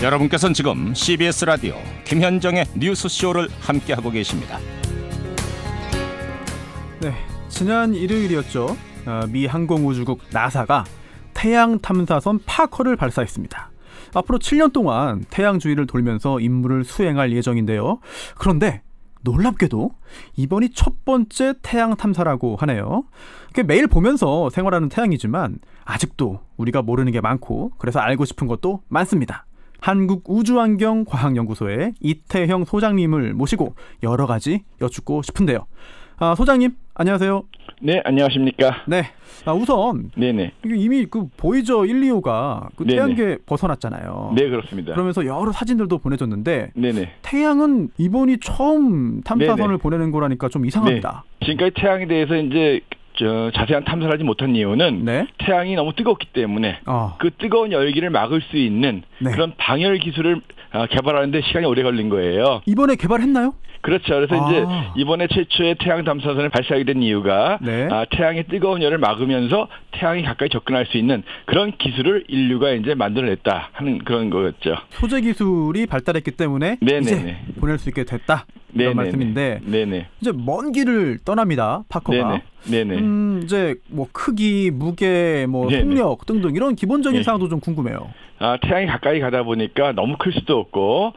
여러분께서는 지금 CBS 라디오 김현정의 뉴스쇼를 함께하고 계십니다. 네, 지난 일요일이었죠. 미 항공우주국 나사가 태양 탐사선 파커를 발사했습니다. 앞으로 7년 동안 태양 주위를 돌면서 임무를 수행할 예정인데요. 그런데 놀랍게도 이번이 첫 번째 태양 탐사라고 하네요. 매일 보면서 생활하는 태양이지만 아직도 우리가 모르는 게 많고 그래서 알고 싶은 것도 많습니다. 한국우주환경과학연구소의 이태형 소장님을 모시고 여러 가지 여쭙고 싶은데요. 소장님, 안녕하세요. 네, 안녕하십니까. 네. 우선 네네. 이미 그 보이저 1, 2호가 그 태양계 벗어났잖아요. 네, 그렇습니다. 그러면서 여러 사진들도 보내줬는데 네네. 태양은 이번이 처음 탐사선을 네네. 보내는 거라니까 좀 이상합니다. 네. 지금까지 태양에 대해서 이제 자세한 탐사를 하지 못한 이유는 네? 태양이 너무 뜨겁기 때문에 그 뜨거운 열기를 막을 수 있는 네. 그런 방열 기술을 개발하는데 시간이 오래 걸린 거예요. 이번에 개발했나요? 그렇죠. 그래서 이제 이번에 최초의 태양 탐사선을 발사하게 된 이유가 네. 태양의 뜨거운 열을 막으면서 태양이 가까이 접근할 수 있는 그런 기술을 인류가 이제 만들어냈다 하는 그런 거였죠. 소재 기술이 발달했기 때문에 이제 보낼 수 있게 됐다. 이런 말씀인데 네네. 이제 먼 길을 떠납니다. 파커가. 네네. 이제 뭐 크기, 무게, 뭐 속력 등등 이런 기본적인 사항도 좀 궁금해요. 태양이 가까이 가다 보니까 너무 클 수도 없고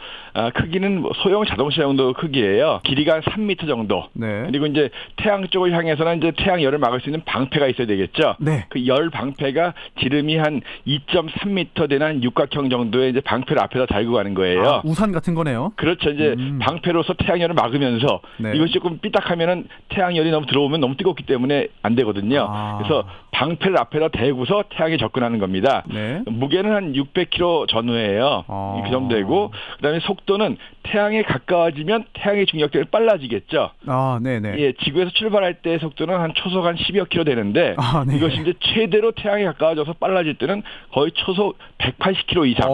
크기는 소형 자동차 정도 크기예요. 길이가 한 3m 정도. 네. 그리고 이제 태양 쪽을 향해서는 이제 태양 열을 막을 수 있는 방패가 있어야 되겠죠. 네. 그 열 방패가 지름이 한 2.3m 되는 한 육각형 정도의 이제 방패를 앞에다 달고 가는 거예요. 우산 같은 거네요. 그렇죠. 이제 방패로서 태양 열을 막으면서 이것이 조금 삐딱하면은 태양 열이 너무 들어오면 너무 뜨겁기 때문에 안 되거든요. 그래서 방패를 앞에다 대고서 태양에 접근하는 겁니다. 네. 무게는 한 600kg 전후예요. 그 정도이고 그다음에 속도는 태양에 가까워지면 태양의 중력대가 빨라지겠죠. 네네. 예, 지구에서 출발할 때 속도는 한 초속 한 10여 킬로 되는데 네. 이것이 이제 최대로 태양에 가까워져서 빨라질 때는 거의 초속 180km 이상.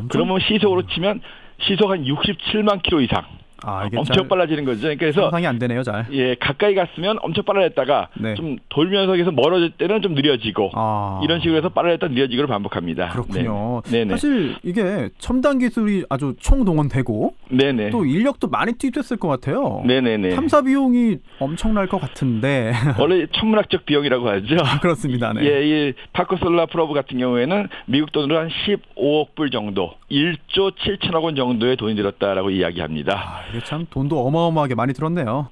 그러면 시속으로 치면 시속 한 67만 킬로 이상. 이게 엄청 빨라지는 거죠. 그래서 상상이 안 되네요, 잘. 예, 가까이 갔으면 엄청 빨라졌다가 좀 돌면서 계속 멀어질 때는 좀 느려지고 이런 식으로 해서 빨라졌다 느려지고를 반복합니다. 그렇군요. 네네. 사실 이게 첨단 기술이 아주 총동원되고 네네. 또 인력도 많이 투입됐을 것 같아요. 네네네. 탐사 비용이 엄청날 것 같은데 원래 천문학적 비용이라고 하죠. 그렇습니다. 네. 예, 이 파커 솔라 프로브 같은 경우에는 미국 돈으로 한 15억 불 정도, 1조 7천억 원 정도의 돈이 들었다라고 이야기합니다. 이게 참 돈도 어마어마하게 많이 들었네요.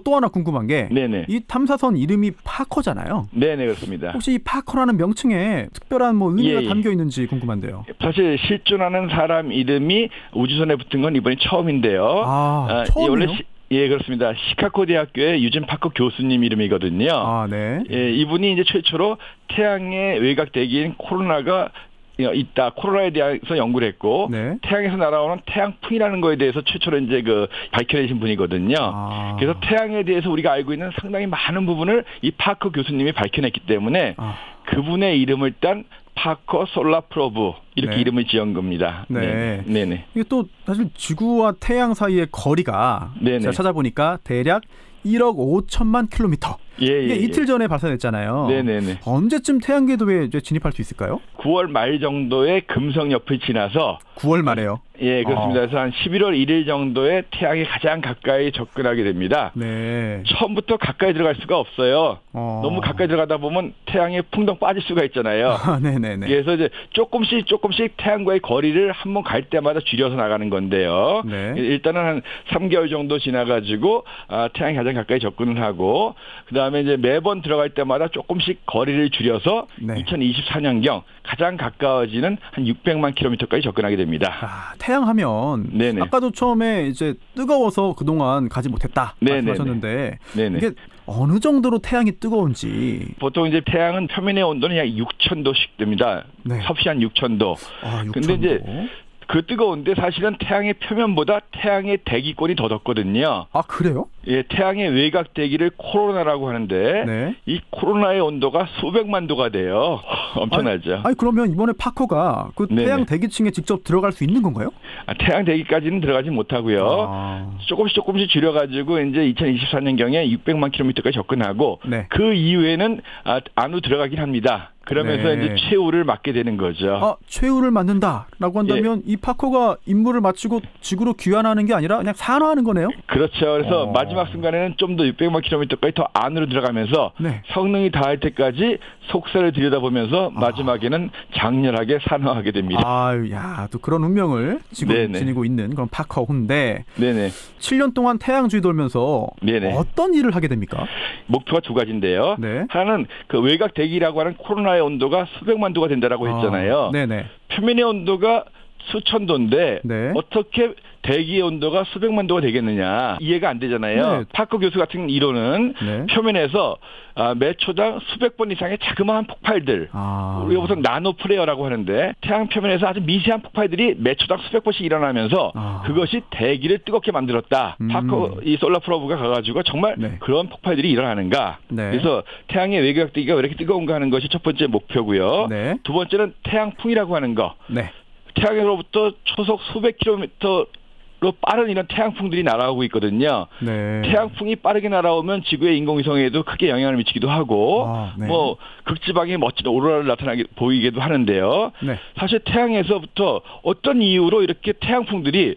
또 하나 궁금한 게 이 탐사선 이름이 파커잖아요. 네네, 그렇습니다. 혹시 이 파커라는 명칭에 특별한 뭐 의미가 담겨 있는지 궁금한데요. 사실 실존하는 사람 이름이 우주선에 붙은 건 이번이 처음인데요. 처음이요? 원래 예, 그렇습니다. 시카고 대학교의 유진 파커 교수님 이름이거든요. 네. 예, 이분이 이제 최초로 태양의 외곽 대기인 코로나가 있다. 코로나에 대해서 연구를 했고 태양에서 날아오는 태양풍이라는 거에 대해서 최초로 이제 밝혀내신 분이거든요. 그래서 태양에 대해서 우리가 알고 있는 상당히 많은 부분을 이 파커 교수님이 밝혀냈기 때문에 그분의 이름을 딴 파커 솔라 프로브 이렇게 이름을 지은 겁니다. 네네. 이게 또 사실 지구와 태양 사이의 거리가 제가 찾아보니까 대략 1억 5천만 킬로미터. 이게 이틀 전에 발사됐잖아요. 네네네. 언제쯤 태양 궤도에 이제 진입할 수 있을까요? 9월 말 정도에 금성 옆을 지나서 9월 말에요. 예, 그렇습니다. 그래서 한 11월 1일 정도에 태양에 가장 가까이 접근하게 됩니다. 네. 처음부터 가까이 들어갈 수가 없어요. 너무 가까이 들어가다 보면 태양에 풍덩 빠질 수가 있잖아요. 네네네. 그래서 이제 조금씩 태양과의 거리를 한번 갈 때마다 줄여서 나가는 건데요. 일단은 한 3개월 정도 지나가지고 태양에 가장 가까이 접근을 하고 그다음에 이제 매번 들어갈 때마다 조금씩 거리를 줄여서 2024년경 가장 가까워지는 한 600만 킬로미터까지 접근하게 됩니다. 태양 하면 아까도 처음에 이제 뜨거워서 그동안 가지 못했다 말씀하셨는데 이게 어느 정도로 태양이 뜨거운지. 보통 이제 태양은 표면의 온도는 약 6,000도씩 됩니다. 섭씨 한 6,000도. 근데 이제 그 뜨거운데 사실은 태양의 표면보다 태양의 대기권이 더 덥거든요. 그래요? 예, 태양의 외곽 대기를 코로나라고 하는데 이 코로나의 온도가 수백만 도가 돼요. 엄청나죠. 그러면 이번에 파커가 그 태양 대기층에 직접 들어갈 수 있는 건가요? 태양 대기까지는 들어가지 못하고요. 조금씩 줄여가지고 이제 2024년경에 600만 킬로미터까지 접근하고 그 이후에는 안으로 들어가긴 합니다. 그러면서 네. 이제 최후를 맞게 되는 거죠. 최후를 맞는다라고 한다면 이 파커가 임무를 마치고 지구로 귀환하는 게 아니라 그냥 산화하는 거네요? 그렇죠. 그래서 마지막 순간에는 좀 더 600만 킬로미터까지 더 안으로 들어가면서 네. 성능이 닿을 때까지 속살을 들여다보면서 마지막에는 장렬하게 산화하게 됩니다. 야, 또 그런 운명을 지니고 있는 그런 파커인데 네네. 7년 동안 태양 주위 돌면서 네네. 어떤 일을 하게 됩니까? 목표가 두 가지인데요. 네. 하나는 그 외곽 대기라고 하는 코로나의 온도가 수백만 도가 된다라고 했잖아요. 네네. 표면의 온도가 수천 도인데 네. 어떻게 대기의 온도가 수백만 도가 되겠느냐 이해가 안 되잖아요. 네. 파커 교수 같은 이론은 네. 표면에서 매 초당 수백 번 이상의 자그마한 폭발들 우리가 보통 나노 플레어라고 하는데 태양 표면에서 아주 미세한 폭발들이 매 초당 수백 번씩 일어나면서 그것이 대기를 뜨겁게 만들었다. 파커 이 솔라 프로브가 가가지고 정말 네. 그런 폭발들이 일어나는가. 네. 그래서 태양의 외곽 대기가 왜 이렇게 뜨거운가 하는 것이 첫 번째 목표고요. 네. 두 번째는 태양풍이라고 하는 거. 네. 태양으로부터 초속 수백 킬로미터로 빠른 이런 태양풍들이 날아오고 있거든요. 네. 태양풍이 빠르게 날아오면 지구의 인공위성에도 크게 영향을 미치기도 하고 네. 뭐 극지방에 멋진 오로라를 나타나게 보이기도 하는데요. 네. 사실 태양에서부터 어떤 이유로 이렇게 태양풍들이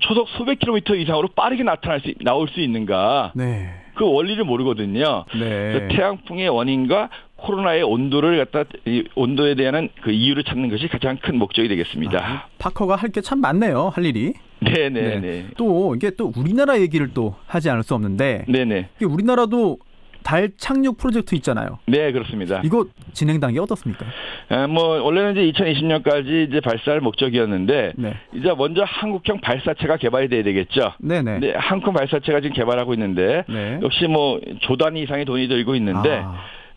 초속 수백 킬로미터 이상으로 빠르게 나올 수 있는가? 네. 그 원리를 모르거든요. 네. 태양풍의 원인과 코로나의 온도에 대한 그 이유를 찾는 것이 가장 큰 목적이 되겠습니다. 파커가 할 게 참 많네요. 할 일이. 네네. 네. 또 이게 또 우리나라 얘기를 또 하지 않을 수 없는데. 네네. 이게 우리나라도 달 착륙 프로젝트 있잖아요. 네, 그렇습니다. 이거 진행 단계 어떻습니까? 뭐 원래는 이제 2020년까지 이제 발사할 목적이었는데 네. 이제 먼저 한국형 발사체가 개발이 돼야 되겠죠. 네네. 네, 한국형 발사체가 지금 개발하고 있는데 네. 역시 뭐 조 단위 이상의 돈이 들고 있는데.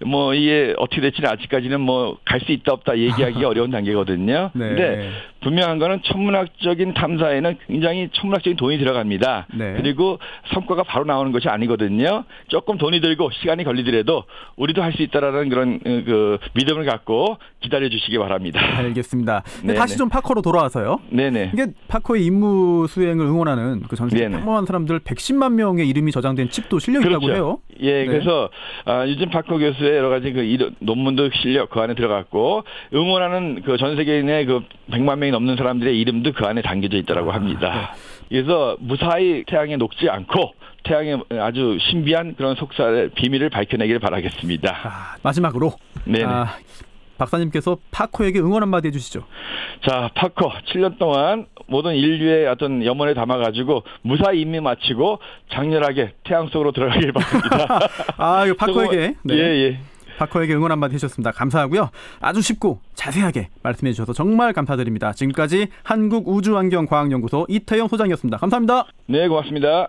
뭐 이게 어떻게 될지는 아직까지는 뭐 갈 수 있다 없다 얘기하기가 어려운 단계거든요. 네. 근데 분명한 거는 천문학적인 탐사에는 굉장히 천문학적인 돈이 들어갑니다. 네. 그리고 성과가 바로 나오는 것이 아니거든요. 조금 돈이 들고 시간이 걸리더라도 우리도 할 수 있다라는 그런 그 믿음을 갖고 기다려 주시기 바랍니다. 알겠습니다. 다시 좀 파커로 돌아와서요. 네네. 이게 파커의 임무 수행을 응원하는 그 전 세계 평범한 사람들 110만 명의 이름이 저장된 칩도 실려 있다고 그렇죠. 해요. 예, 네. 그래서 유진 파커 교수의 여러 가지 그 논문도 실려 그 안에 들어갔고 응원하는 그 전 세계인의 그 100만 명이 넘는 사람들의 이름도 그 안에 담겨져 있다고 합니다. 그래서 무사히 태양에 녹지 않고 태양의 아주 신비한 그런 속살의 비밀을 밝혀내기를 바라겠습니다. 마지막으로 박사님께서 파커에게 응원 한마디 해주시죠. 자, 파커 7년 동안 모든 인류의 어떤 염원을 담아가지고 무사히 임무 마치고 장렬하게 태양 속으로 들어가길 바랍니다. 이거 파커에게 예. 파커에게 응원 한마디 해주셨습니다. 감사하고요. 아주 쉽고 자세하게 말씀해 주셔서 정말 감사드립니다. 지금까지 한국우주환경과학연구소 이태영 소장이었습니다. 감사합니다. 네, 고맙습니다.